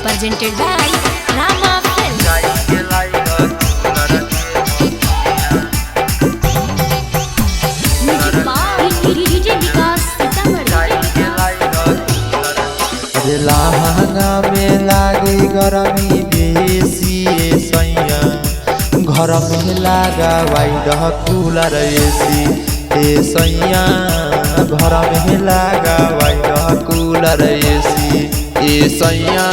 presented by Rama Films. Music by DJ Vikas Sitamarhi. लहंगा में लागे गरमी बेसी सैया घर में लागा वाइड कूलर एसी सैया घर में लागा वाइड कूलर एसी सैया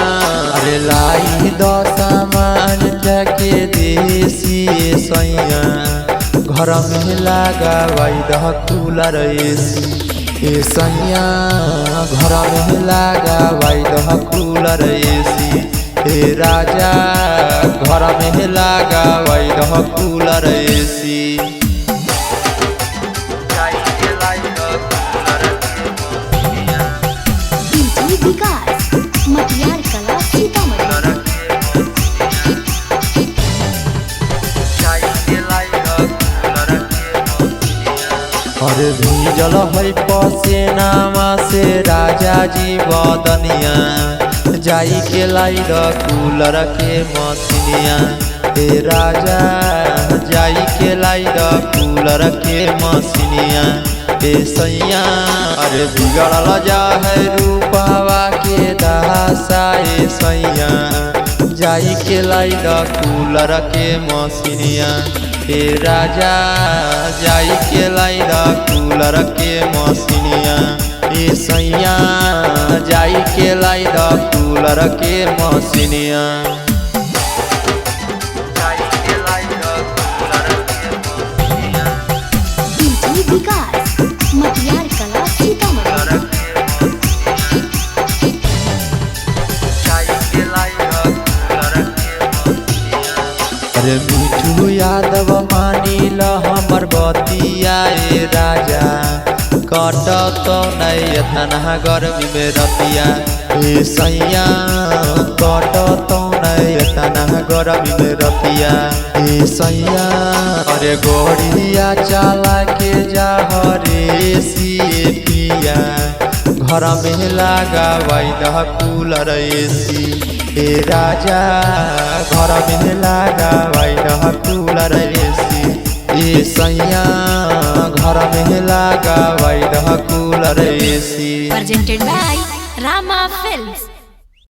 अरे लाई दो सामान जाके देसी सैया घर में लागा वाइड कूलर एसी सैया घर में लागा वाइड कूलर एसी राजा घर में लागा wide cooler AC DJ Vikas Matiyar Kala Sitamarhi. और भीजल है पसेनामा से राजा जी बदनिया जाई के लाई कूलर के मसीनिया राजा जाई के लाई कूलर के मसीनिया सैया अरे बिगड़ल जा है रूपावा के दासा सैया जाई के लाई कूलर के मसीनिया राजा जाई के लाई कूलर के मसीनिया सैया जाई के लाई कूलर के मसीनिया DJ Vikas Matiyar Kala Sitamarhi. अरे मिठू यादव मानिल हमर बतिया राजा कट तो नहीं तना गर्मी में रतिया सैया कट तो नहीं तना गर्मी में रतिया सैया अरे गोड़िया चला के जा हरे सी पिया घर में लागा वाइड कूलर एसी राजा घर में लागा वाइड कूलर एसी सैया घर में लागा wide cooler AC Presented by Rama Films.